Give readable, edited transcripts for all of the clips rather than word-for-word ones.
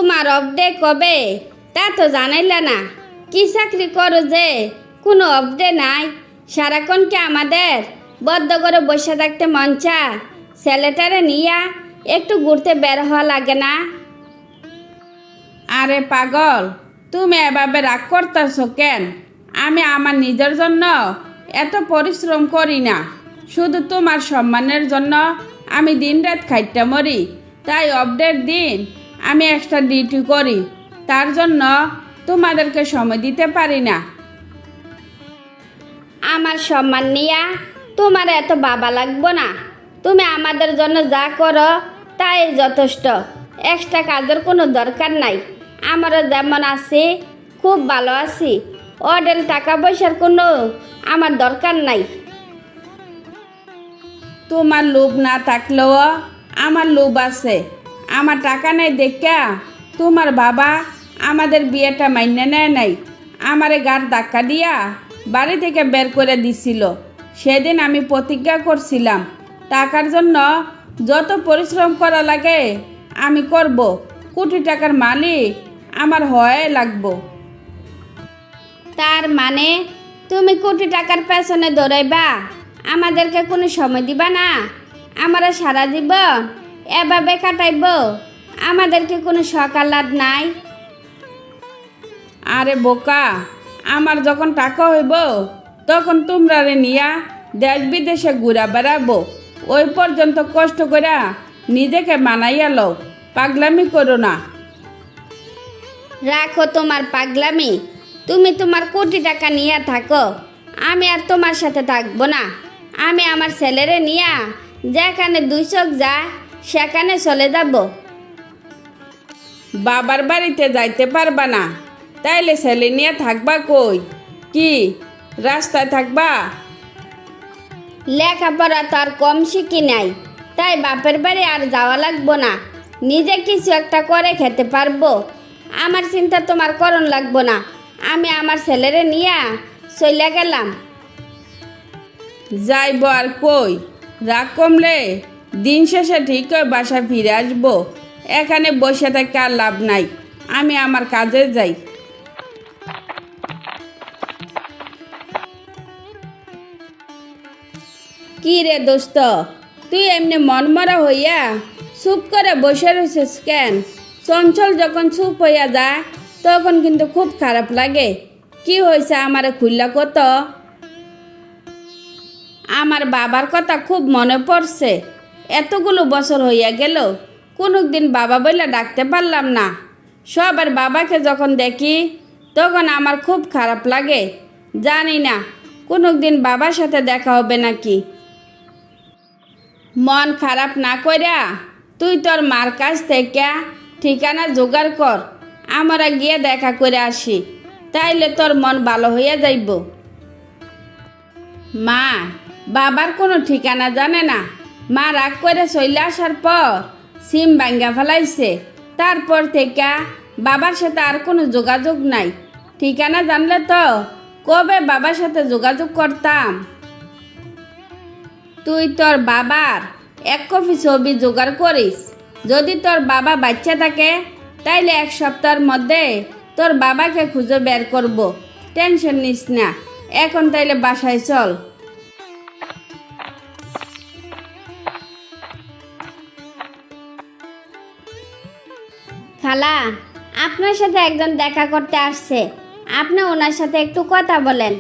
তোমার অফডে কবে তা তো জানাইলা না। কি চাকরি করো যে কোনো অফডে নাই? সারাক্ষণ কি আমাদের বদ্ধ করে বসে থাকতে মন চা? ছেলেটারে নিয়া একটু ঘুরতে বের হওয়া লাগে না? আরে পাগল, তুমি এভাবে রাগ করতেছো কেন? আমি আমার নিজের জন্য এত পরিশ্রম করি না, শুধু তোমার সম্মানের জন্য আমি দিনরাত খাইতে মরি। তাই অফডের দিন আমি এক্সট্রা ডিউটি করি, তার জন্য তোমাদেরকে সময় দিতে পারি না। আমার সম্মান নিয়া তোমার এত বাবা লাগবো না। তুমি আমাদের জন্য যা করো তাই যথেষ্ট। এক্সট্রা কাজের কোনো দরকার নাই। আমরা যেমন আছি খুব ভালো আছি। অডেল টাকা পয়সার কোনো আমার দরকার নাই। তোমার লোভ না থাকলেও আমার লোভ আছে। আমার টাকা নেই দেখা তোমার বাবা আমাদের বিয়েটা মাইনে নেয় নাই, আমারে গাড় ধাক্কা দিয়া বাড়ি থেকে বের করে দিছিল। সেদিন আমি প্রতিজ্ঞা করছিলাম টাকার জন্য যত পরিশ্রম করা লাগে আমি করব। কোটি টাকার মালিক আমার হয়ে লাগবো। তার মানে তুমি কোটি টাকার পেছনে দৌড়াইবা, আমাদেরকে কোনো সময় দিবা না? আমরা সারা জীবন এভাবে কাটাইব? আমাদেরকে কোনো সকালাদ নাই? আরে বোকা, আমার যখন টাকা হইব তখন তোমরা নিয়া দেশ বিদেশে ঘুরা বেড়াবো। ওই পর্যন্ত কষ্ট করে নিজেকে মানাইয়া লও, পাগলামি করো না। রাখো তোমার পাগলামি। তুমি তোমার কোটি টাকা নিয়ে থাকো, আমি আর তোমার সাথে থাকবো না। আমি আমার ছেলেরে নিয়া যেখানে দুই চোখ যায় সেখানে চলে যাব। বাবার বাড়িতে যাইতে পারবা না, তাইলে ছেলে নিয়ে থাকবা কই? কি রাস্তায় থাকবা? লেখাপড়া তো আর কম শিখি নাই, তাই বাপের বাড়ি আর যাওয়া লাগবো না। নিজে কিছু একটা করে খেতে পারবো। আমার চিন্তা তোমার করণ লাগবো না। আমি আমার ছেলেরে নিয়া চলে গেলাম। যাইব আর কই? রাগ কমলে দিন শেষে ঠিক বাসা ফিরে আসবো। এখানে বসে থেকে আর লাভ নাই, আমি আমার কাজে যাই। কি রে দোস্ত, তুই এমনি মনমরা হইয়া চুপ করে বসে রয়েছিস কেন? চঞ্চল যখন চুপ হইয়া যায় তখন কিন্তু খুব খারাপ লাগে। কি হয়েছে আমারে খুললা কত? আমার বাবার কথা খুব মনে পড়ছে। এতগুলো বছর হইয়া গেল কোনো দিন বাবা বইলা ডাকতে পারলাম না। সবার বাবাকে যখন দেখি তখন আমার খুব খারাপ লাগে। জানি না কোনো দিন বাবার সাথে দেখা হবে নাকি। মন খারাপ না কইরা তুই তোর মার কাছ থেকে ঠিকানা জোগাড় কর, আমরা গিয়ে দেখা করে আসি, তাইলে তোর মন ভালো হইয়া যাইব। মা বাবার কোনো ঠিকানা জানে না। মা রাগ করে চলে আসার পর সিম ভাঙ্গা ফেলাইছে। তারপর থেকে বাবার সাথে আর কোনো যোগাযোগ নাই। ঠিকানা জানলে তো কবে বাবার সাথে যোগাযোগ করতাম। তুই তোর বাবার এক কপি ছবি জোগাড় করিস। যদি তোর বাবা বাচ্চা থাকে তাইলে এক সপ্তাহের মধ্যে তোর বাবাকে খুঁজে বের করব। টেনশন নিস না। এখন তাইলে বাসায় চল। খালা, আপনার সাথে একজন দেখা করতে আসছে, আপনি ওনার সাথে একটু কথা বলেন।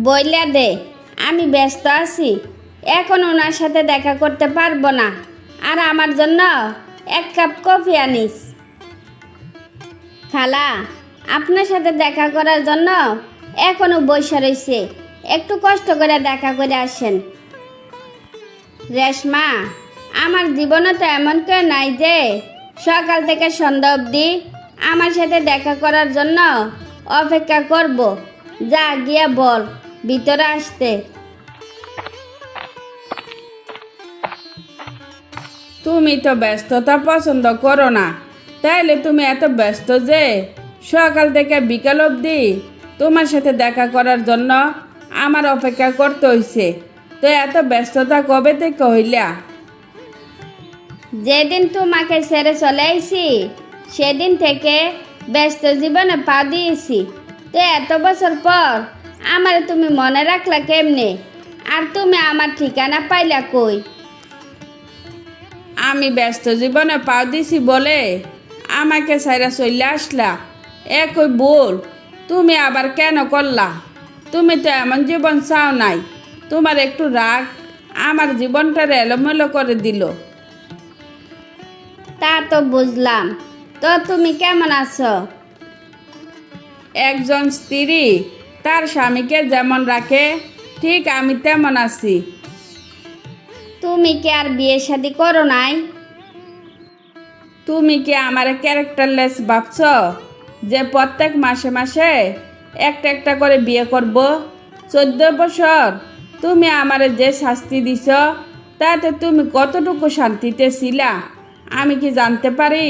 বইলা দে, আমি ব্যস্ত আছি, এখন ওনার সাথে দেখা করতে পারবো না। আর আমার জন্য এক কাপ কফি আনিস। খালা, আপনার সাথে দেখা করার জন্য এখনো বসে রয়েছে, একটু কষ্ট করে দেখা করে আসেন। রেশমা, আমার জীবনে তো এমন কেউ নাই যে সকাল থেকে সন্ধ্যা অবধি আমার সাথে দেখা করার জন্য অপেক্ষা করব। যা গিয়া বল ভিতরে আসতে। তুমি তো ব্যস্ততা পছন্দ করো না, তাইলে তুমি এত ব্যস্ত যে সকাল থেকে বিকাল অবধি তোমার সাথে দেখা করার জন্য আমার অপেক্ষা করতে হইছে। তো এত ব্যস্ততা কবে থেকে হইলা? যেদিন তোমাকে ছেড়ে চলে আইছি সেদিন থেকে ব্যস্ত জীবনে পা দিয়েছি। তো এত বছর পর আমার তুমি মনে রাখলা কেমনে? আর তুমি আমার ঠিকানা পাইলা কই? আমি ব্যস্ত জীবনে পা দিছি বলে আমাকে সাইরা চলে আসলা, একই বল। তুমি আবার কেন করলা? তুমি তো এমন জীবন চাও নাই। তোমার একটু রাগ আমার জীবনটা এলোমেলো করে দিল। তা তো বুঝলাম। তো তুমি কেমন আছো? একজন স্ত্রী তার স্বামীকে যেমন রাখে ঠিক আমি তেমন আছি। তুমি কি আর বিয়ে শাদি করো নাই? তুমি কি আমার ক্যারেক্টারলেস ভাবছ যে প্রত্যেক মাসে মাসে একটা একটা করে বিয়ে করব? 14 বছর তুমি আমারে যে শাস্তি দিছ তাতে তুমি কতটুকু শান্তিতে ছিলা আমি কি জানতে পারি?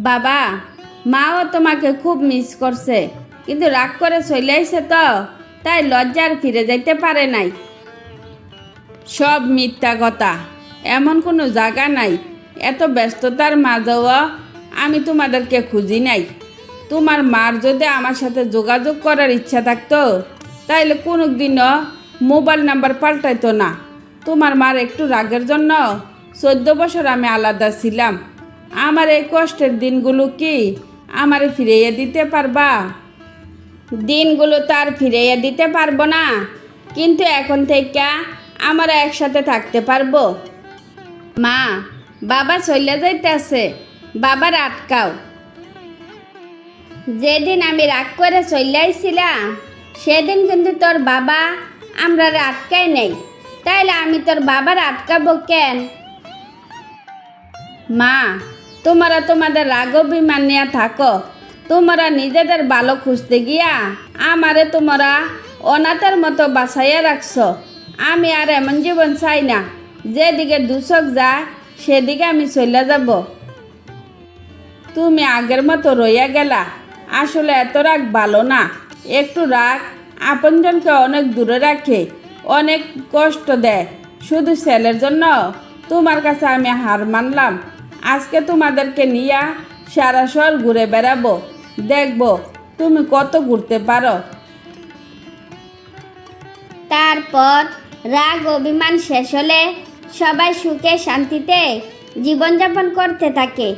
বাবা মাও তোমাকে খুব মিস করছে, কিন্তু রাগ করে চলে আইছে তো, তাই লজ্জার ফিরে যাইতে পারে নাই। সব মিথ্যা কথা, এমন কোনো জায়গা নাই। এত ব্যস্ততার মাঝেও আমি তোমাদেরকে খুঁজি নাই। তোমার মার যদি আমার সাথে যোগাযোগ করার ইচ্ছা থাকতো তাইলে কোনো দিনও মোবাইল নাম্বার পাল্টাইতো না। তোমার মার একটু রাগের জন্য 14 বছর আমি আলাদা ছিলাম। আমার এই কষ্টের দিনগুলো কি আমারে ফিরিয়ে দিতে পারবা? দিনগুলো তো আর ফিরাইয়া দিতে পারবো না, কিন্তু এখন থেকে আমরা একসাথে থাকতে পারবো। মা, বাবা চলে যাইতেছে, বাবার আটকাও। যেদিন আমি রাগ করে চলে আইছিলাম সেদিন কিন্তু তোর বাবা আমরা আটকাই নেই, তাইলে আমি তোর বাবার আটকাবো কেন? মা, তোমরা তোমাদের রাগ অভিমান নিয়ে থাকো। তোমরা নিজেদের ভালো খুঁজতে গিয়া আমারে তোমরা অনাথের মতো বাঁচাইয়া রাখছো। আমি আর এমন জীবন চাই না যেদিকে দুচক যায় সেদিকে আমি চলে যাব। তুমি আগের মতো রইয়া গেলা। আসলে এত রাগ ভালো না। একটু রাগ আপনজনকে অনেক দূরে রাখে, অনেক কষ্ট দেয়। শুধু ছেলের জন্য তোমার কাছে আমি হার মানলাম। আজকে তোমাদেরকে নিয়ে সারা শহর ঘুরে বেড়াবো, দেখবো তুমি কত ঘুরতে পারো। তারপর রাগ অভিমান শেষ হলে সবাই সুখে শান্তিতে জীবনযাপন করতে থাকে।